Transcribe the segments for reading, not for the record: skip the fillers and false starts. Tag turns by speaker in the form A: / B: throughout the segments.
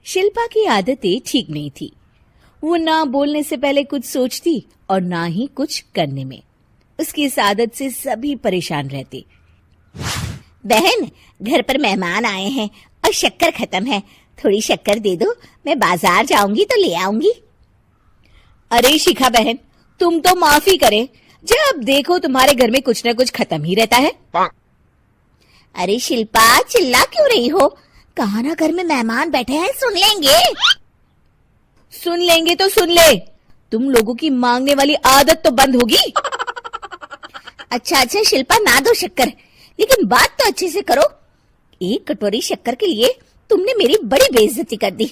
A: शिल्पा की आदतें ठीक नहीं थी। वो ना बोलने से पहले कुछ सोचती और ना ही कुछ करने में। उसकी इस आदत से सभी परेशान रहते।
B: बहन, घर पर मेहमान आए हैं और शक्कर खत्म है, थोड़ी शक्कर दे दो, मैं बाजार जाऊंगी तो ले आऊंगी।
A: अरे शिखा बहन, तुम तो माफी करे, जब देखो तुम्हारे घर में कुछ न कुछ खत्म ही रहता है।
B: अरे शिल्पा, चिल्ला क्यों रही हो? कहा ना घर में मेहमान बैठे हैं, सुन लेंगे।
A: सुन लेंगे तो सुन ले, तुम लोगों की मांगने वाली आदत तो बंद होगी।
B: अच्छा शिल्पा, ना दो शक्कर, लेकिन बात तो अच्छे से करो। एक कटोरी शक्कर के लिए तुमने मेरी बड़ी बेइज्जती कर दी।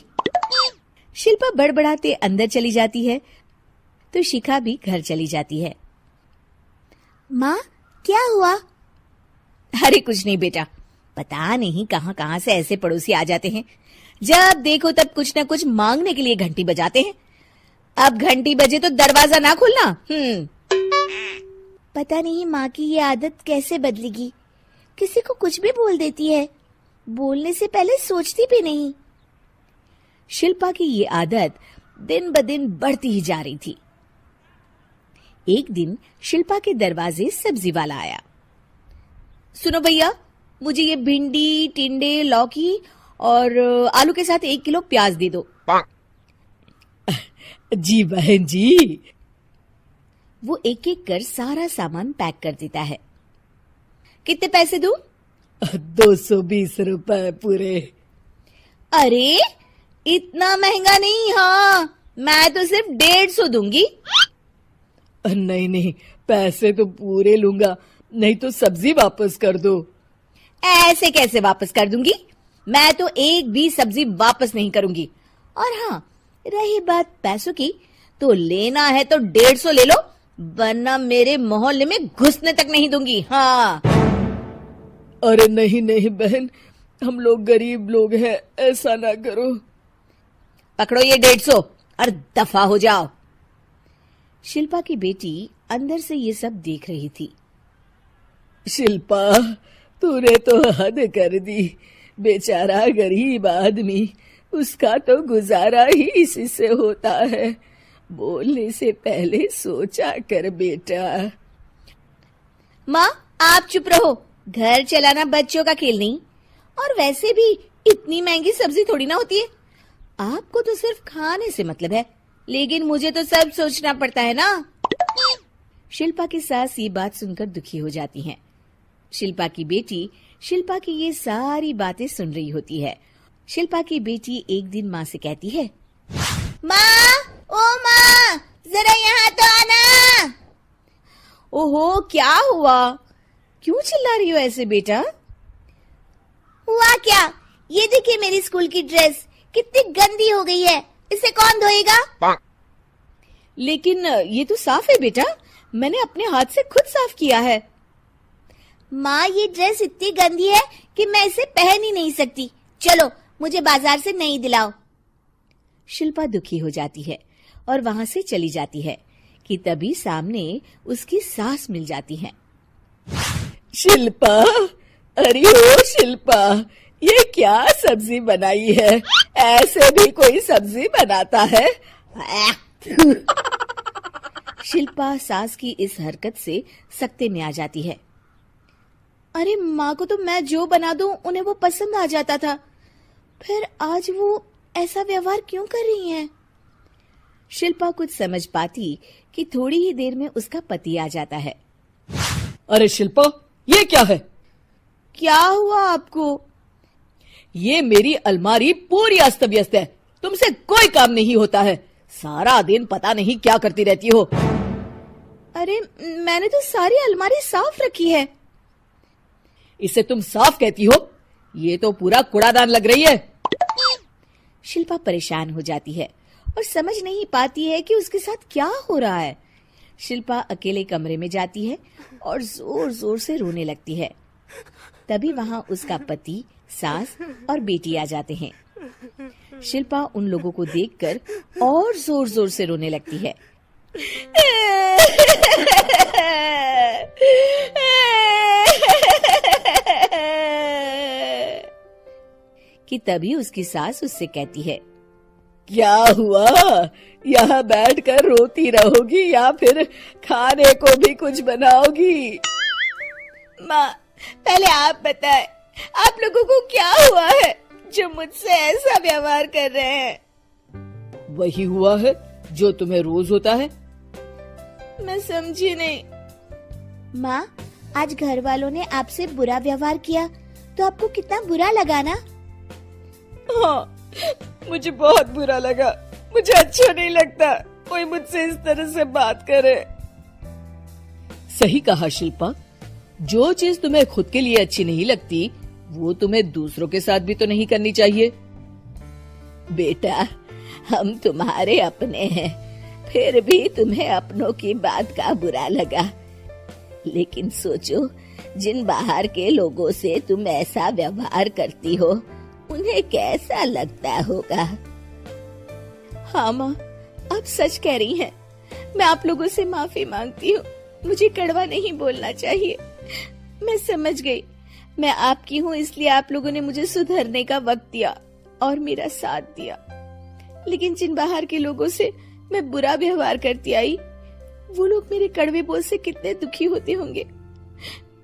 A: शिल्पा बड़बड़ाते अंदर चली जाती है तो शिखा भी घर चली जाती है।
B: माँ, क्या हुआ?
A: अरे कुछ नहीं बेटा, पता नहीं कहां कहां से ऐसे पड़ोसी आ जाते हैं, जब देखो तब कुछ न कुछ मांगने के लिए घंटी बजाते हैं। अब घंटी बजे तो दरवाजा ना खोलना।
B: पता नहीं माँ की ये आदत कैसे बदलेगी, किसी को कुछ भी बोल देती है, बोलने से पहले सोचती भी नहीं।
A: शिल्पा की ये आदत दिन ब दिन बढ़ती ही जा रही थी। एक दिन शिल्पा के दरवाजे सब्जी वाला आया। सुनो भैया, मुझे ये भिंडी, टिंडे, लौकी और आलू के साथ 1 किलो प्याज दे दो।
C: जी बहन जी।
A: वो एक एक कर सारा सामान पैक कर देता है। कितने पैसे दूं?
C: 220 रुपए पूरे।
A: अरे इतना महंगा नहीं। हाँ, मैं तो सिर्फ 150 दूंगी।
C: नहीं, पैसे तो पूरे लूंगा, नहीं तो सब्जी वापस कर दो।
A: ऐसे कैसे वापस कर दूंगी? मैं तो एक भी सब्जी वापस नहीं करूंगी। और हाँ, रही बात पैसों की, तो लेना है तो 150 ले लो, वरना मेरे मोहल्ले में घुसने तक नहीं दूंगी। हाँ।
C: अरे नहीं बहन, हम लोग गरीब लोग हैं, ऐसा ना करो।
A: पकड़ो ये 150 और दफा हो जाओ। शिल्पा की बेटी अंदर से ये सब देख रही थी।
C: शिल्पा, तूने तो हद कर दी। बेचारा गरीब आदमी, उसका तो गुजारा ही इसी से होता है। बोलने से पहले सोचा कर बेटा।
A: माँ, आप चुप रहो, घर चलाना बच्चों का खेल नहीं। और वैसे भी इतनी महंगी सब्जी थोड़ी ना होती है। आपको तो सिर्फ खाने से मतलब है, लेकिन मुझे तो सब सोचना पड़ता है ना। शिल्पा की सास ये बात सुनकर दुखी हो जाती हैं। शिल्पा की बेटी शिल्पा की ये सारी बातें सुन रही होती है। शिल्पा की बेटी एक दिन माँ से कहती है,
B: माँ, ओ माँ, जरा यहाँ तो आना।
A: ओहो, क्या हुआ? क्यों चिल्ला रही हो ऐसे बेटा?
B: हुआ क्या? ये देखिए मेरी स्कूल की ड्रेस कितनी गंदी हो गई है, इसे कौन धोएगा?
A: लेकिन ये तो साफ है बेटा, मैंने अपने हाथ से खुद साफ किया है।
B: माँ, ये ड्रेस इतनी गंदी है कि मैं इसे पहन ही नहीं सकती। चलो, मुझे बाजार से नई दिलाओ।
A: शिल्पा दुखी हो जाती है और वहां से चली जाती है कि तभी सामने उसकी सास मिल जाती है।
C: शिल्पा, अरे ओ शिल्पा, ये क्या सब्जी बनाई है? ऐसे भी कोई सब्जी बनाता है?
A: शिल्पा सास की इस हरकत से सख्ते में आ जाती है। अरे माँ को तो मैं जो बना दूं उन्हें वो पसंद आ जाता था, फिर आज वो ऐसा व्यवहार क्यों कर रही हैं? शिल्पा कुछ समझ पाती कि थोड़ी ही देर में उसका पति आ जाता है।
C: अरे शिल्पा, ये क्या है?
A: क्या हुआ आपको?
C: ये मेरी अलमारी पूरी अस्त व्यस्त है, तुमसे कोई काम नहीं होता है। सारा दिन पता नहीं क्या करती रहती हो।
A: अरे मैंने तो सारी अलमारी साफ रखी है।
C: इसे तुम साफ कहती हो? ये तो पूरा कूड़ादान लग रही है।
A: शिल्पा परेशान हो जाती है और समझ नहीं पाती है कि उसके साथ क्या हो रहा है। शिल्पा अकेले कमरे में जाती है और जोर जोर से रोने लगती है। तभी वहां उसका पति, सास और बेटी आ जाते हैं। शिल्पा उन लोगों को देखकर और जोर जोर से रोने लगती है। कि तभी उसकी सास उससे कहती है,
C: क्या हुआ? यहाँ बैठकर रोती रहोगी या फिर खाने को भी कुछ बनाओगी?
A: माँ, पहले आप बताएं, आप लोगों को क्या हुआ है जो मुझसे ऐसा व्यवहार कर रहे हैं?
C: वही हुआ है जो तुम्हें रोज होता है।
A: मैं समझी नहीं।
B: माँ, आज घर वालों ने आपसे बुरा व्यवहार किया तो आपको कितना बुरा लगा ना?
C: हाँ, मुझे बहुत बुरा लगा। मुझे अच्छा नहीं लगता कोई मुझसे इस तरह से बात करे। सही कहा शिल्पा, जो चीज तुम्हें खुद के लिए अच्छी नहीं लगती वो तुम्हें दूसरों के साथ भी तो नहीं करनी चाहिए।
B: बेटा, हम तुम्हारे अपने हैं, फिर भी तुम्हें अपनों की बात का बुरा लगा। लेकिन सोचो, जिन बाहर के लोगों से तुम ऐसा व्यवहार करती हो उन्हें कैसा लगता होगा।
A: हाँ माँ, आप सच कह रही हैं। मैं आप लोगों से माफी मांगती हूँ। मुझे कड़वा नहीं बोलना चाहिए। मैं समझ गई, मैं आपकी हूँ इसलिए आप लोगों ने मुझे सुधरने का वक्त दिया और मेरा साथ दिया। लेकिन जिन बाहर के लोगों से मैं बुरा व्यवहार करती आई, वो लोग मेरे कड़वे बोल से कितने दुखी होते होंगे।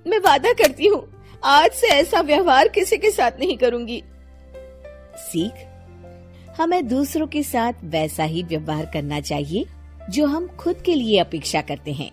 A: मैं वादा करती हूँ, आज से ऐसा व्यवहार किसी के साथ नहीं करूंगी। सीख, हमें दूसरों के साथ वैसा ही व्यवहार करना चाहिए जो हम खुद के लिए अपेक्षा करते हैं।